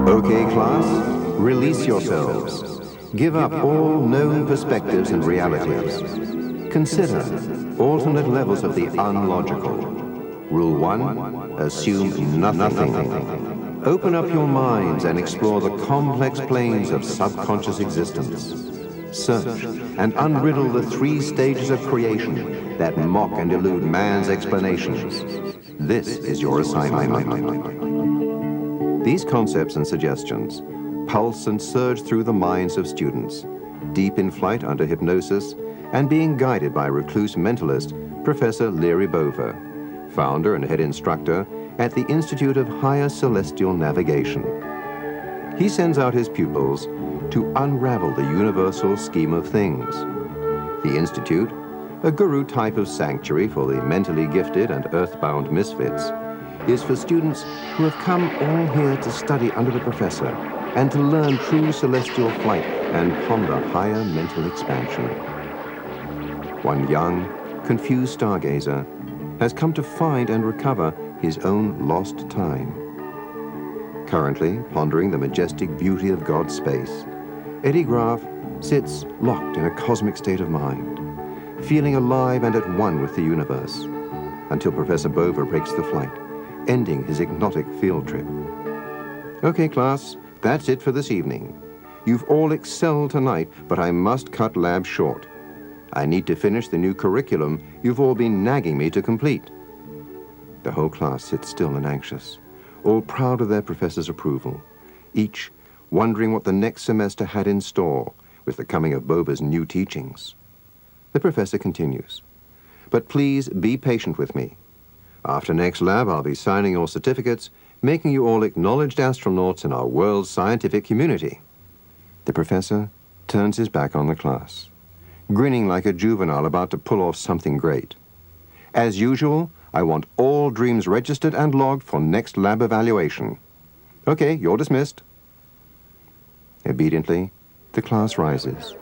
Okay, class, release yourselves. Give up all known perspectives and realities. Consider alternate levels of the unlogical. Rule 1, assume nothing. Open up your minds and explore the complex planes of subconscious existence. Search and unriddle the 3 stages of creation that mock and elude man's explanations. This is your assignment. These concepts and suggestions pulse and surge through the minds of students, deep in flight under hypnosis and being guided by recluse mentalist Professor Leary Bover, founder and head instructor at the Institute of Higher Celestial Navigation. He sends out his pupils to unravel the universal scheme of things. The Institute, a guru type of sanctuary for the mentally gifted and earthbound misfits, is for students who have come all here to study under the professor and to learn true celestial flight and ponder higher mental expansion. One young, confused stargazer has come to find and recover his own lost time. Currently, pondering the majestic beauty of God's space, Eddie Graff sits locked in a cosmic state of mind, feeling alive and at one with the universe, until Professor Bover breaks the flight, ending his hypnotic field trip. Okay, class, that's it for this evening. You've all excelled tonight, but I must cut lab short. I need to finish the new curriculum you've all been nagging me to complete. The whole class sits still and anxious, all proud of their professor's approval, each wondering what the next semester had in store with the coming of Bover's new teachings. The professor continues, but please be patient with me. After next lab, I'll be signing your certificates, making you all acknowledged astronauts in our world's scientific community. The professor turns his back on the class, grinning like a juvenile about to pull off something great. As usual, I want all dreams registered and logged for next lab evaluation. Okay, you're dismissed. Obediently, the class rises.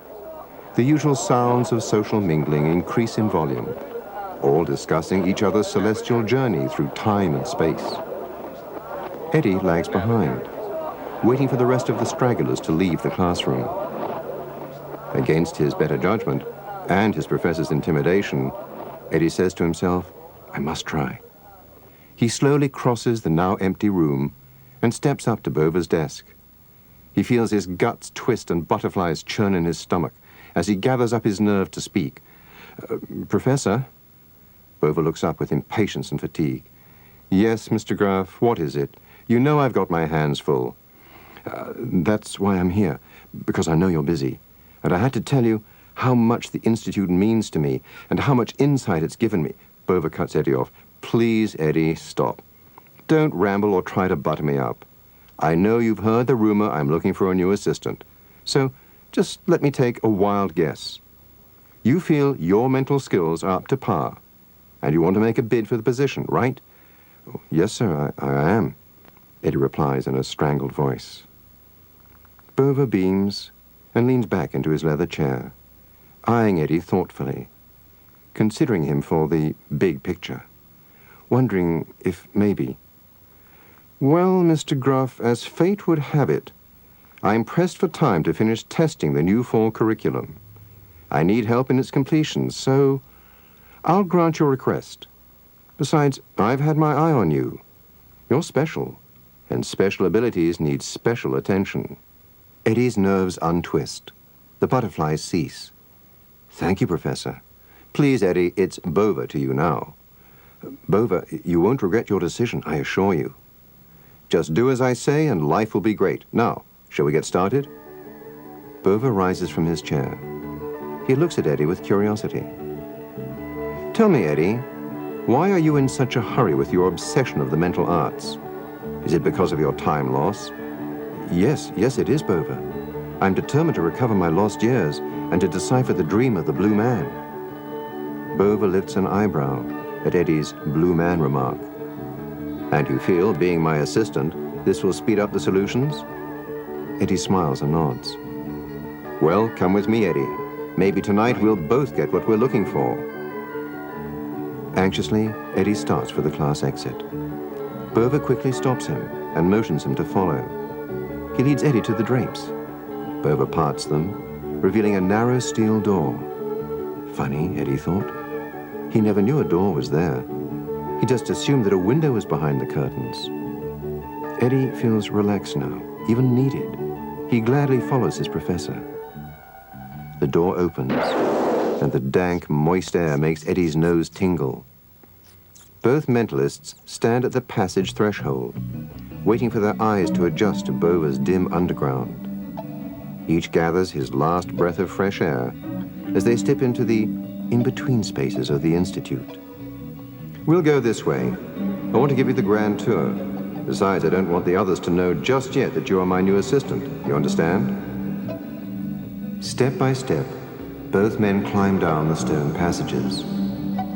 The usual sounds of social mingling increase in volume, all discussing each other's celestial journey through time and space. Eddie lags behind, waiting for the rest of the stragglers to leave the classroom. Against his better judgment and his professor's intimidation, Eddie says to himself, I must try. He slowly crosses the now empty room and steps up to Bover's desk. He feels his guts twist and butterflies churn in his stomach as he gathers up his nerve to speak. Professor? Bover looks up with impatience and fatigue. Yes, Mr. Graff, what is it? You know I've got my hands full. That's why I'm here, because I know you're busy. And I had to tell you how much the Institute means to me and how much insight it's given me. Bover cuts Eddie off. Please, Eddie, stop. Don't ramble or try to butter me up. I know you've heard the rumor I'm looking for a new assistant. So just let me take a wild guess. You feel your mental skills are up to par, and you want to make a bid for the position, right? Oh, yes, sir, I am, Eddie replies in a strangled voice. Bover beams and leans back into his leather chair, eyeing Eddie thoughtfully, considering him for the big picture, wondering if maybe. Well, Mr. Graff, as fate would have it, I'm pressed for time to finish testing the new fall curriculum. I need help in its completion, so I'll grant your request. Besides, I've had my eye on you. You're special, and special abilities need special attention. Eddie's nerves untwist. The butterflies cease. Thank you, Professor. Please, Eddie, it's Bover to you now. Bover, you won't regret your decision, I assure you. Just do as I say and life will be great. Now, shall we get started? Bover rises from his chair. He looks at Eddie with curiosity. Tell me, Eddie, why are you in such a hurry with your obsession of the mental arts? Is it because of your time loss? Yes, it is, Bova. I'm determined to recover my lost years and to decipher the dream of the Blue Man. Bova lifts an eyebrow at Eddie's Blue Man remark. And you feel, being my assistant, this will speed up the solutions? Eddie smiles and nods. Well, come with me, Eddie. Maybe tonight we'll both get what we're looking for. Anxiously, Eddie starts for the class exit. Bova quickly stops him and motions him to follow. He leads Eddie to the drapes. Bova parts them, revealing a narrow steel door. Funny, Eddie thought. He never knew a door was there. He just assumed that a window was behind the curtains. Eddie feels relaxed now, even needed. He gladly follows his professor. The door opens, and the dank, moist air makes Eddie's nose tingle. Both mentalists stand at the passage threshold, waiting for their eyes to adjust to Bova's dim underground. Each gathers his last breath of fresh air as they step into the in-between spaces of the Institute. We'll go this way. I want to give you the grand tour. Besides, I don't want the others to know just yet that you are my new assistant. You understand? Step by step, both men climb down the stone passages.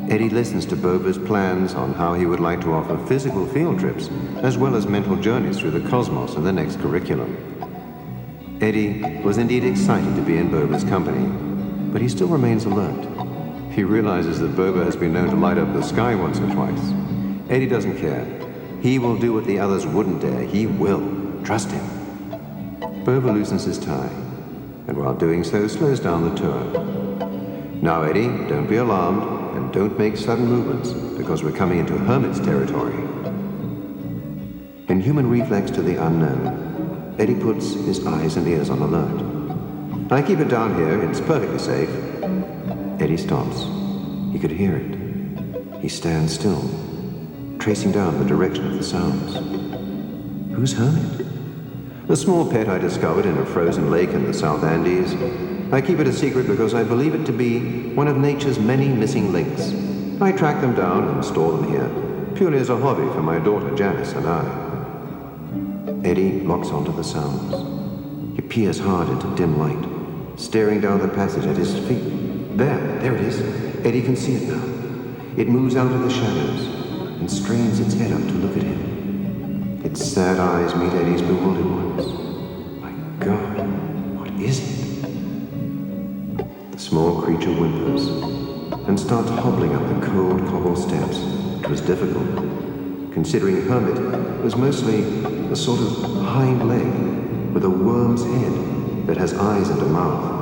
Eddie listens to Bova's plans on how he would like to offer physical field trips, as well as mental journeys through the cosmos in the next curriculum. Eddie was indeed excited to be in Bova's company, but he still remains alert. He realizes that Bova has been known to light up the sky once or twice. Eddie doesn't care. He will do what the others wouldn't dare. He will. Trust him. Bova loosens his tie, and while doing so, slows down the tour. Now, Eddie, don't be alarmed, and don't make sudden movements, because we're coming into Hermit's territory. In human reflex to the unknown, Eddie puts his eyes and ears on alert. I keep it down here. It's perfectly safe. Eddie stops. He could hear it. He stands still, tracing down the direction of the sounds. Who's Hermit? A small pet I discovered in a frozen lake in the South Andes. I keep it a secret because I believe it to be one of nature's many missing links. I track them down and store them here, purely as a hobby for my daughter Janice and I. Eddie locks onto the sounds. He peers hard into dim light, staring down the passage at his feet. There it is. Eddie can see it now. It moves out of the shadows and strains its head up to look at him. Its sad eyes meet Eddie's bewildered ones. My God, what is it? The small creature whimpers and starts hobbling up the cold cobble steps. It was difficult, considering Hermit was mostly a sort of hind leg with a worm's head that has eyes and a mouth.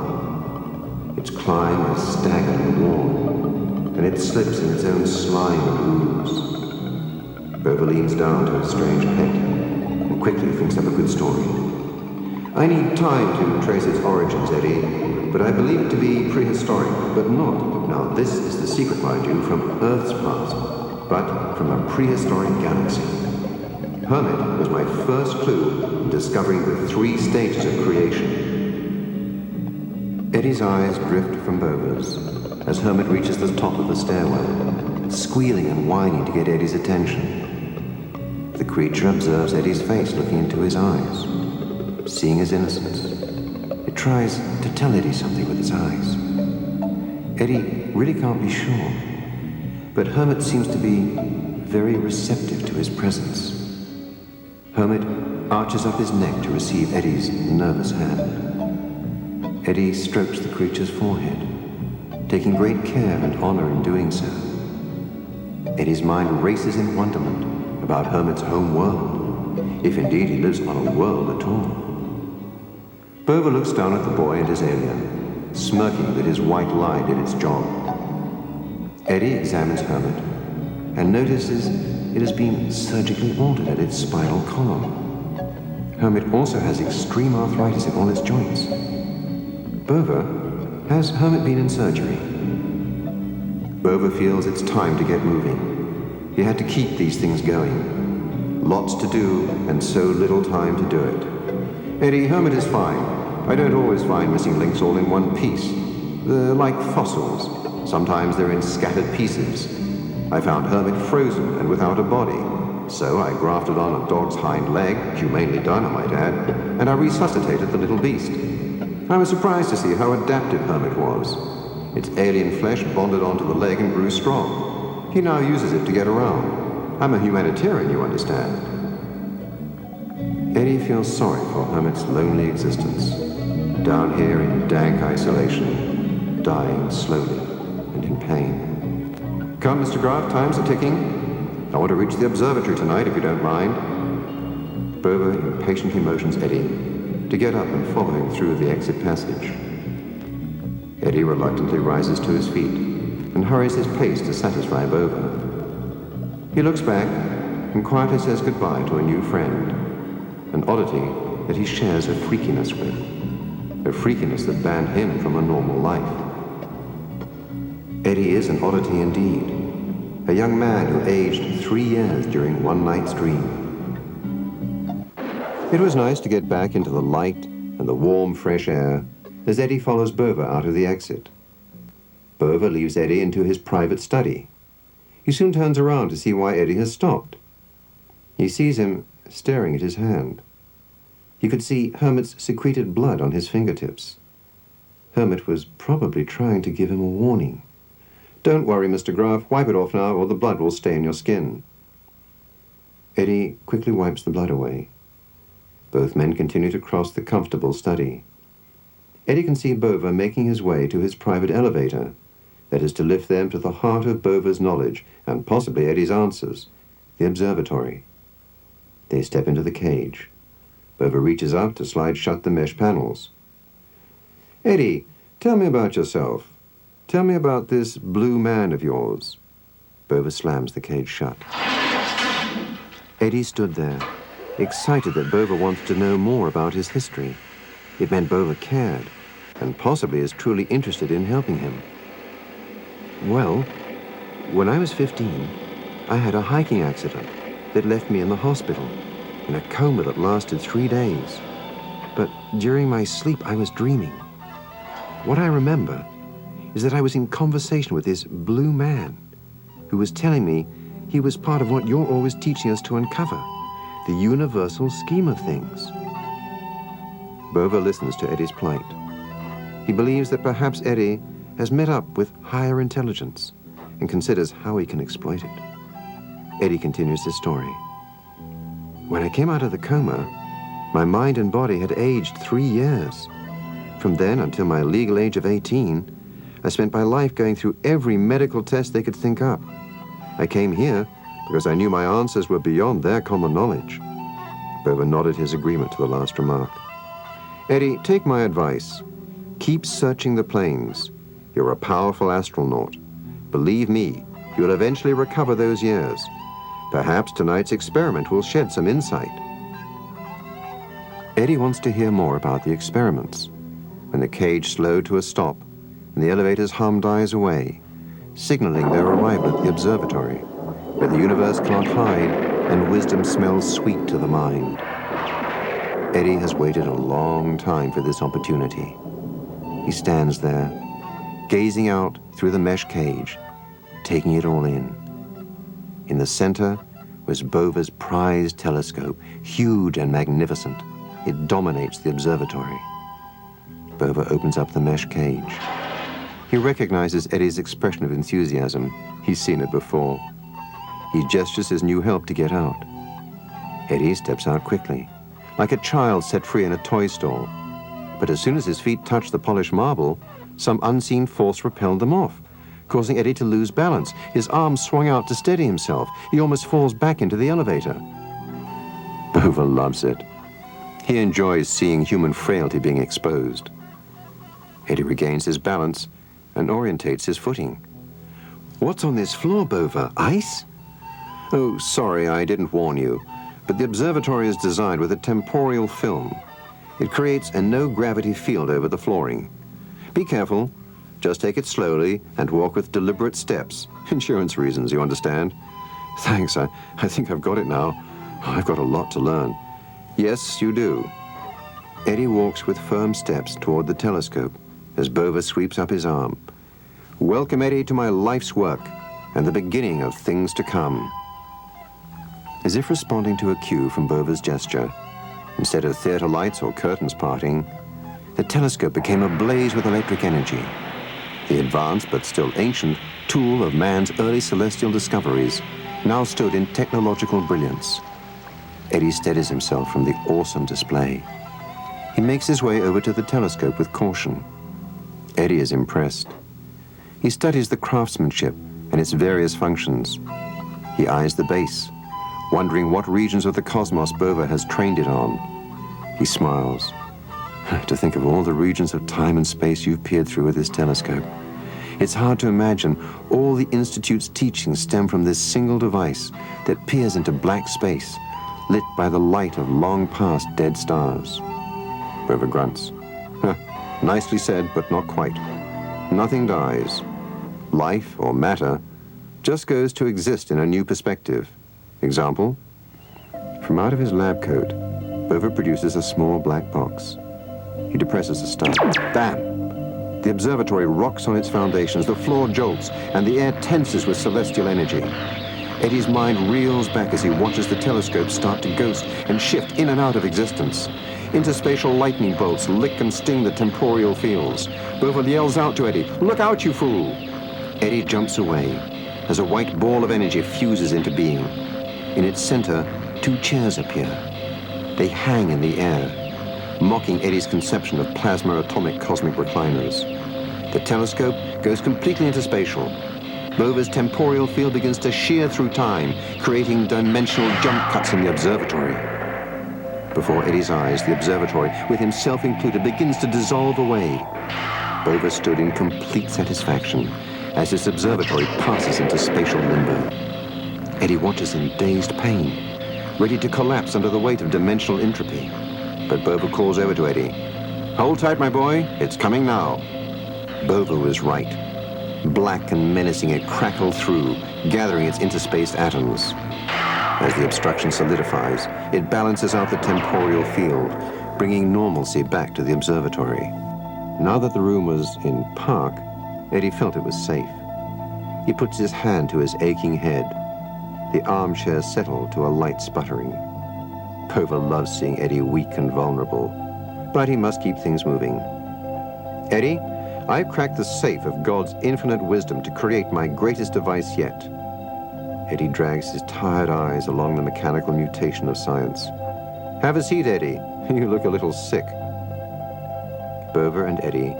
Its climb is staggered and worn, and it slips in its own slime and ooze. Bova leans down to a strange pet and quickly thinks up a good story. I need time to trace its origins, Eddie, but I believe it to be prehistoric, but not. Now, this is the secret, mind you, from Earth's past, but from a prehistoric galaxy. Hermit was my first clue in discovering the 3 stages of creation. Eddie's eyes drift from Bova's as Hermit reaches the top of the stairwell, squealing and whining to get Eddie's attention. The creature observes Eddie's face looking into his eyes, seeing his innocence. It tries to tell Eddie something with its eyes. Eddie really can't be sure, but Hermit seems to be very receptive to his presence. Hermit arches up his neck to receive Eddie's nervous hand. Eddie strokes the creature's forehead, taking great care and honor in doing so. Eddie's mind races in wonderment about Hermit's home world, if indeed he lives on a world at all. Bova looks down at the boy and his alien, smirking that his white lie did its job. Eddie examines Hermit and notices it has been surgically altered at its spinal column. Hermit also has extreme arthritis in all its joints. Bova, has Hermit been in surgery? Bova feels it's time to get moving. He had to keep these things going. Lots to do and so little time to do it. Eddie, Hermit is fine. I don't always find missing links all in one piece. They're like fossils. Sometimes they're in scattered pieces. I found Hermit frozen and without a body. So I grafted on a dog's hind leg, humanely done, I might add, and I resuscitated the little beast. I was surprised to see how adaptive Hermit was. Its alien flesh bonded onto the leg and grew strong. He now uses it to get around. I'm a humanitarian, you understand. Eddie feels sorry for Hermit's lonely existence, down here in dank isolation, dying slowly and in pain. Come, Mr. Graff, time's a-ticking. I want to reach the observatory tonight, if you don't mind. Bova impatiently motions Eddie to get up and follow him through the exit passage. Eddie reluctantly rises to his feet and hurries his pace to satisfy Bova. He looks back and quietly says goodbye to a new friend, an oddity that he shares a freakiness with, a freakiness that banned him from a normal life. Eddie is an oddity indeed, a young man who aged 3 years during one night's dream. It was nice to get back into the light and the warm, fresh air as Eddie follows Bova out of the exit. Bova leaves Eddie into his private study. He soon turns around to see why Eddie has stopped. He sees him staring at his hand. He could see Hermit's secreted blood on his fingertips. Hermit was probably trying to give him a warning. Don't worry, Mr. Graff, wipe it off now or the blood will stain your skin. Eddie quickly wipes the blood away. Both men continue to cross the comfortable study. Eddie can see Bova making his way to his private elevator, that is to lift them to the heart of Bova's knowledge, and possibly Eddie's answers, the observatory. They step into the cage. Bova reaches up to slide shut the mesh panels. Eddie, tell me about yourself. Tell me about this blue man of yours. Bova slams the cage shut. Eddie stood there, excited that Bova wanted to know more about his history. It meant Bova cared, and possibly is truly interested in helping him. Well, when I was 15, I had a hiking accident that left me in the hospital, in a coma that lasted 3 days. But during my sleep, I was dreaming. What I remember is that I was in conversation with this blue man who was telling me he was part of what you're always teaching us to uncover, the universal scheme of things. Bova listens to Eddie's plight. He believes that perhaps Eddie has met up with higher intelligence and considers how he can exploit it. Eddie continues his story. When I came out of the coma, my mind and body had aged 3 years. From then until my legal age of 18, I spent my life going through every medical test they could think up. I came here because I knew my answers were beyond their common knowledge. Bova nodded his agreement to the last remark. Eddie, take my advice. Keep searching the plains. You're a powerful astronaut. Believe me, you'll eventually recover those years. Perhaps tonight's experiment will shed some insight. Eddie wants to hear more about the experiments. When the cage slowed to a stop and the elevator's hum dies away, signaling their arrival at the observatory, where the universe can't hide and wisdom smells sweet to the mind. Eddie has waited a long time for this opportunity. He stands there, gazing out through the mesh cage, taking it all in. In the center was Bova's prized telescope, huge and magnificent. It dominates the observatory. Bova opens up the mesh cage. He recognizes Eddie's expression of enthusiasm. He's seen it before. He gestures his new help to get out. Eddie steps out quickly, like a child set free in a toy store. But as soon as his feet touched the polished marble, some unseen force repelled them off, causing Eddie to lose balance. His arms swung out to steady himself. He almost falls back into the elevator. Bova loves it. He enjoys seeing human frailty being exposed. Eddie regains his balance and orientates his footing. What's on this floor, Bova? Ice? Oh, sorry, I didn't warn you, but the observatory is designed with a temporal film. It creates a no-gravity field over the flooring. Be careful. Just take it slowly and walk with deliberate steps. Insurance reasons, you understand? Thanks, I think I've got it now. I've got a lot to learn. Yes, you do. Eddie walks with firm steps toward the telescope as Bova sweeps up his arm. Welcome, Eddie, to my life's work and the beginning of things to come. As if responding to a cue from Bova's gesture, instead of theater lights or curtains parting, the telescope became ablaze with electric energy. The advanced but still ancient tool of man's early celestial discoveries now stood in technological brilliance. Eddie steadies himself from the awesome display. He makes his way over to the telescope with caution. Eddie is impressed. He studies the craftsmanship and its various functions. He eyes the base, wondering what regions of the cosmos Bova has trained it on. He smiles. To think of all the regions of time and space you've peered through with this telescope. It's hard to imagine all the Institute's teachings stem from this single device that peers into black space, lit by the light of long past dead stars. Bova grunts. Nicely said, but not quite. Nothing dies. Life, or matter, just goes to exist in a new perspective. Example? From out of his lab coat, Bova produces a small black box. He depresses the start. Bam! The observatory rocks on its foundations, the floor jolts, and the air tenses with celestial energy. Eddie's mind reels back as he watches the telescope start to ghost and shift in and out of existence. Interspatial lightning bolts lick and sting the temporal fields. Bova yells out to Eddie, "Look out, you fool!" Eddie jumps away as a white ball of energy fuses into being. In its center, two chairs appear. They hang in the air, mocking Eddie's conception of plasma atomic cosmic recliners. The telescope goes completely interspatial. Bova's temporal field begins to shear through time, creating dimensional jump cuts in the observatory. Before Eddie's eyes, the observatory, with himself included, begins to dissolve away. Bova stood in complete satisfaction as his observatory passes into spatial limbo. Eddie watches in dazed pain, ready to collapse under the weight of dimensional entropy. But Bova calls over to Eddie. "Hold tight, my boy. It's coming now." Bova was right. Black and menacing, it crackled through, gathering its interspaced atoms. As the obstruction solidifies, it balances out the temporal field, bringing normalcy back to the observatory. Now that the room was in park, Eddie felt it was safe. He puts his hand to his aching head. The armchairs settle to a light sputtering. Bova loves seeing Eddie weak and vulnerable, but he must keep things moving. "Eddie, I've cracked the safe of God's infinite wisdom to create my greatest device yet." Eddie drags his tired eyes along the mechanical mutation of science. "Have a seat, Eddie. You look a little sick." Bova and Eddie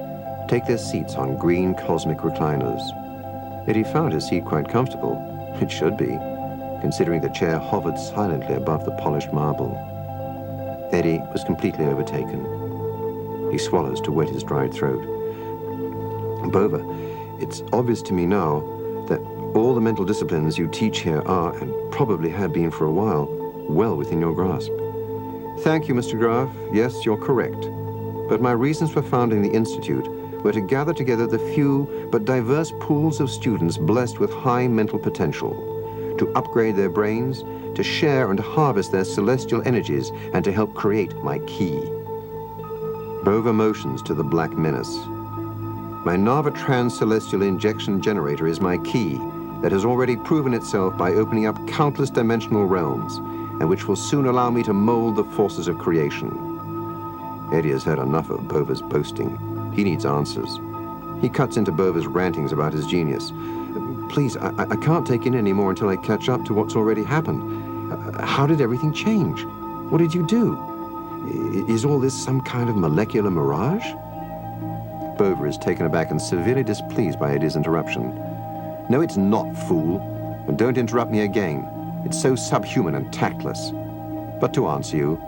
take their seats on green cosmic recliners. Eddie found his seat quite comfortable. It should be, considering the chair hovered silently above the polished marble. Eddie was completely overtaken. He swallows to wet his dried throat. "Bova, it's obvious to me now that all the mental disciplines you teach here are, and probably have been for a while, well within your grasp." "Thank you, Mr. Graff. Yes, you're correct. But my reasons for founding the Institute were to gather together the few but diverse pools of students blessed with high mental potential, to upgrade their brains, to share and harvest their celestial energies, and to help create my key." Bova motions to the black menace. "My Nava trans-celestial injection generator is my key that has already proven itself by opening up countless dimensional realms, and which will soon allow me to mold the forces of creation." Eddie has had enough of Bova's boasting. He needs answers. He cuts into Bova's rantings about his genius. "Please, I can't take in any more until I catch up to what's already happened. How did everything change? What did you do? Is all this some kind of molecular mirage?" Bova is taken aback and severely displeased by Eddie's interruption. "No, it's not, fool. And don't interrupt me again. It's so subhuman and tactless. But to answer you,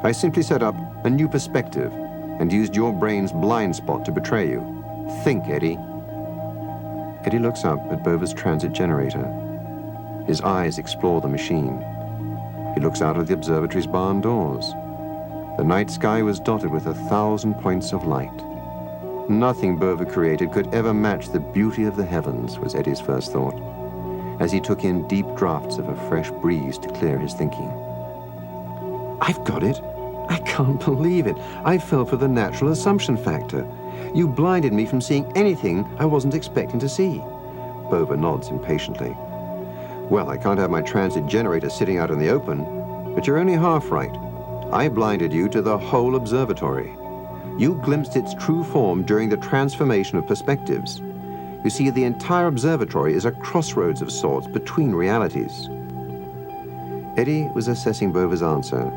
I simply set up a new perspective and used your brain's blind spot to betray you. Think, Eddie." Eddie looks up at Bova's transit generator. His eyes explore the machine. He looks out of the observatory's barn doors. The night sky was dotted with 1,000 points of light. Nothing Bova created could ever match the beauty of the heavens, was Eddie's first thought, as he took in deep drafts of a fresh breeze to clear his thinking. "I've got it. I can't believe it. I fell for the natural assumption factor. You blinded me from seeing anything I wasn't expecting to see." Bova nods impatiently. Well, I can't have my transit generator sitting out in the open, but you're only half right. I blinded you to the whole observatory. You glimpsed its true form during the transformation of perspectives. You see, the entire observatory is a crossroads of sorts between realities. Eddie was assessing Bova's answer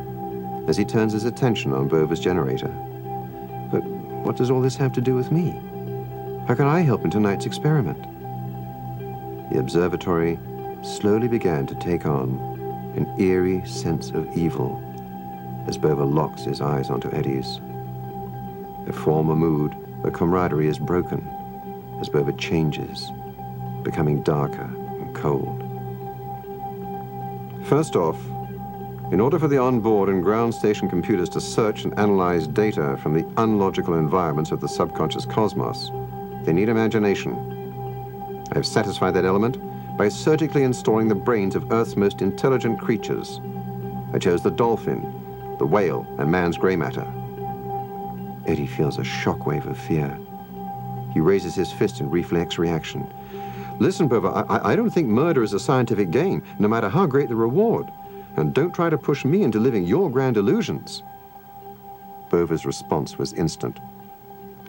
as he turns his attention on Bova's generator. But what does all this have to do with me? How can I help in tonight's experiment? The observatory slowly began to take on an eerie sense of evil as Bova locks his eyes onto Eddie's. The former mood, the camaraderie is broken as Bova changes, becoming darker and cold. First off, in order for the onboard and ground station computers to search and analyze data from the unlogical environments of the subconscious cosmos, they need imagination. I have satisfied that element by surgically installing the brains of Earth's most intelligent creatures. I chose the dolphin, the whale, and man's gray matter. Eddie feels a shockwave of fear. He raises his fist in reflex reaction. Listen, Bova, I don't think murder is a scientific game, no matter how great the reward. And don't try to push me into living your grand illusions. Bova's response was instant.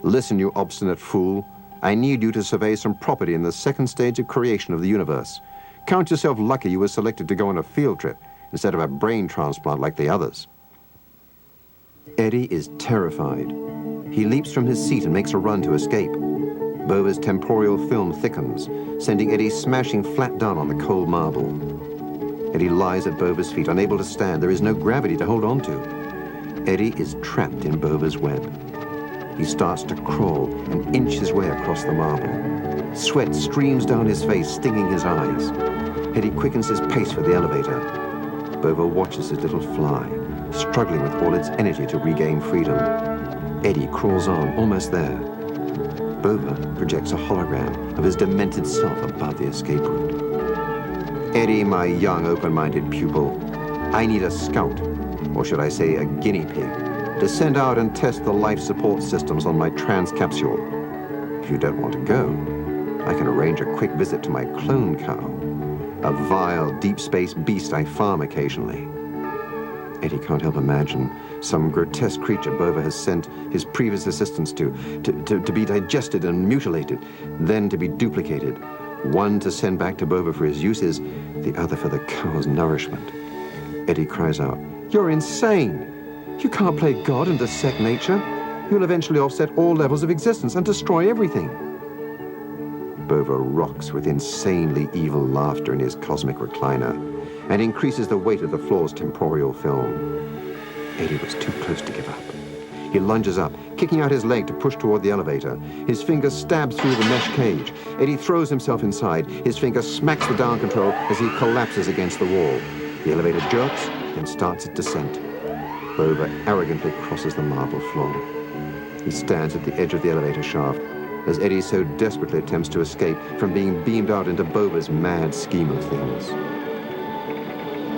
Listen, you obstinate fool. I need you to survey some property in the second stage of creation of the universe. Count yourself lucky you were selected to go on a field trip instead of a brain transplant like the others. Eddie is terrified. He leaps from his seat and makes a run to escape. Bova's temporal film thickens, sending Eddie smashing flat down on the cold marble. Eddie lies at Bova's feet, unable to stand. There is no gravity to hold on to. Eddie is trapped in Bova's web. He starts to crawl and inch his way across the marble. Sweat streams down his face, stinging his eyes. Eddie quickens his pace for the elevator. Bova watches his little fly, struggling with all its energy to regain freedom. Eddie crawls on, almost there. Bova projects a hologram of his demented self above the escape route. Eddie, my young, open-minded pupil, I need a scout, or should I say a guinea pig, to send out and test the life support systems on my trans-capsule. If you don't want to go, I can arrange a quick visit to my clone cow, a vile, deep space beast I farm occasionally. Eddie can't help imagine some grotesque creature Bova has sent his previous assistants to be digested and mutilated, then to be duplicated. One to send back to Bova for his uses, the other for the cow's nourishment. Eddie cries out, "You're insane! You can't play God and dissect nature. You'll eventually offset all levels of existence and destroy everything." Bova rocks with insanely evil laughter in his cosmic recliner and increases the weight of the floor's temporal film. Eddie was too close to give up. He lunges up, kicking out his leg to push toward the elevator. His finger stabs through the mesh cage. Eddie throws himself inside. His finger smacks the down control as he collapses against the wall. The elevator jerks and starts its descent. Bova arrogantly crosses the marble floor. He stands at the edge of the elevator shaft as Eddie so desperately attempts to escape from being beamed out into Bova's mad scheme of things.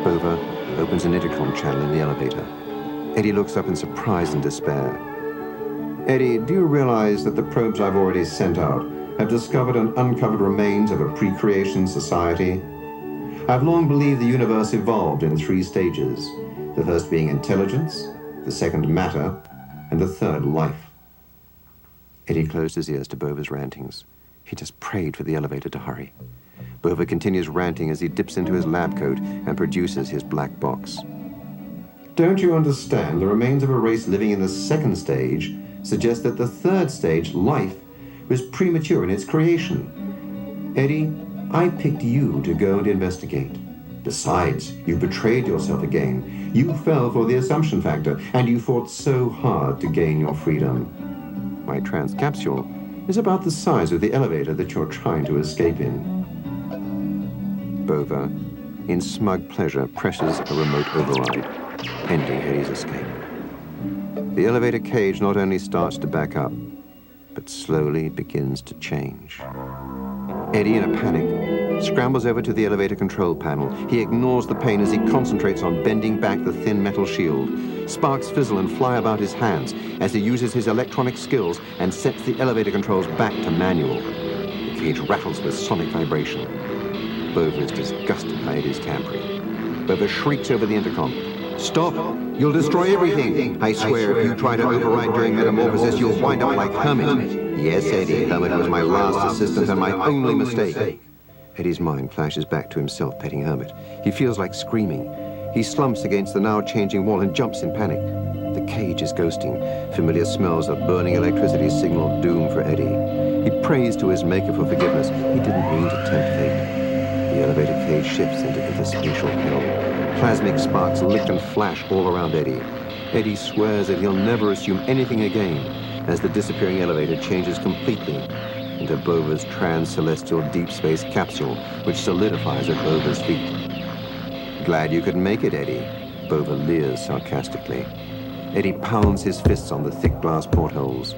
Bova opens an intercom channel in the elevator. Eddie looks up in surprise and despair. Eddie, do you realize that the probes I've already sent out have discovered and uncovered remains of a pre-creation society? I've long believed the universe evolved in 3 stages, the first being intelligence, the second matter, and the third life. Eddie closed his ears to Bova's rantings. He just prayed for the elevator to hurry. Bova continues ranting as he dips into his lab coat and produces his black box. Don't you understand? The remains of a race living in the second stage suggest that the third stage, life, was premature in its creation. Eddie, I picked you to go and investigate. Besides, you betrayed yourself again. You fell for the assumption factor, and you fought so hard to gain your freedom. My trans-capsule is about the size of the elevator that you're trying to escape in. Bova, in smug pleasure, presses a remote override, ending Eddie's escape. The elevator cage not only starts to back up, but slowly begins to change. Eddie, in a panic, scrambles over to the elevator control panel. He ignores the pain as he concentrates on bending back the thin metal shield. Sparks fizzle and fly about his hands as he uses his electronic skills and sets the elevator controls back to manual. The cage rattles with sonic vibration. Bova is disgusted by Eddie's tampering. Bova shrieks over the intercom. "Stop! You'll destroy everything! I swear if you try to override during metamorphosis, you'll wind up like Hermit." "Yes, Eddie, Hermit was my last assistant and my only mistake." Eddie's mind flashes back to himself petting Hermit. He feels like screaming. He slumps against the now changing wall and jumps in panic. The cage is ghosting. Familiar smells of burning electricity signal doom for Eddie. He prays to his maker for forgiveness. He didn't mean to tempt fate. The elevator cage shifts into interspatial hell. Plasmic sparks lick and flash all around Eddie. Eddie swears that he'll never assume anything again as the disappearing elevator changes completely into Bova's trans-celestial deep space capsule, which solidifies at Bova's feet. "Glad you could make it, Eddie," Bova leers sarcastically. Eddie pounds his fists on the thick glass portholes.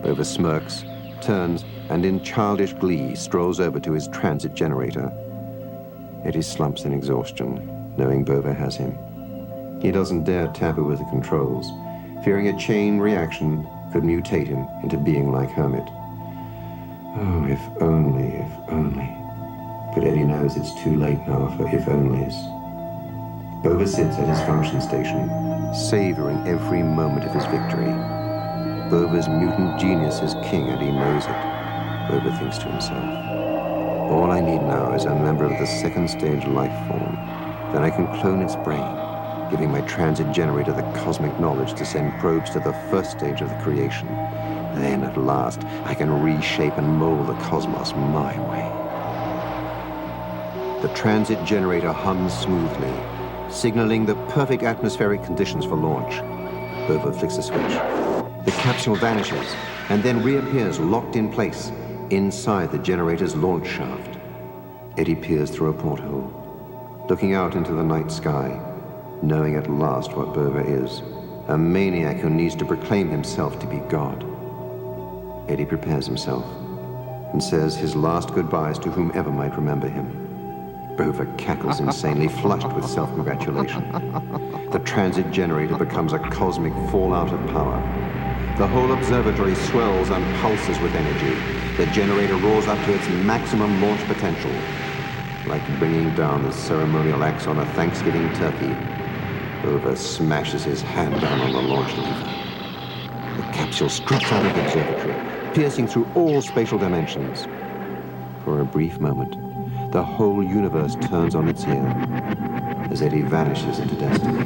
Bova smirks, turns, and in childish glee strolls over to his transit generator. Eddie slumps in exhaustion, knowing Bova has him. He doesn't dare tamper with the controls, fearing a chain reaction could mutate him into being like Hermit. Oh, if only, if only. But Eddie knows it's too late now for if-onlys. Bova sits at his function station, savoring every moment of his victory. Bova's mutant genius is king, and he knows it. Bova thinks to himself, "All I need now is a member of the second stage life form. Then I can clone its brain, giving my transit generator the cosmic knowledge to send probes to the first stage of the creation. Then, at last, I can reshape and mold the cosmos my way." The transit generator hums smoothly, signaling the perfect atmospheric conditions for launch. Bova flicks a switch. The capsule vanishes and then reappears locked in place inside the generator's launch shaft. Eddie peers through a porthole, looking out into the night sky, knowing at last what Bova is, a maniac who needs to proclaim himself to be God. Eddie prepares himself and says his last goodbyes to whomever might remember him. Bova cackles insanely, flushed with self-congratulation. The transit generator becomes a cosmic fallout of power. The whole observatory swells and pulses with energy. The generator roars up to its maximum launch potential. Like bringing down the ceremonial axe on a Thanksgiving turkey, Bova smashes his hand down on the launch lever. The capsule struts out of the observatory, piercing through all spatial dimensions. For a brief moment, the whole universe turns on its ear as Eddie vanishes into destiny.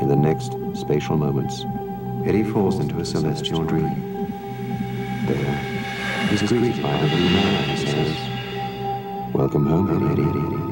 In the next spatial moments, Eddie falls into a celestial dream. There, he's greeted by a little man who says, "Welcome home, Eddie."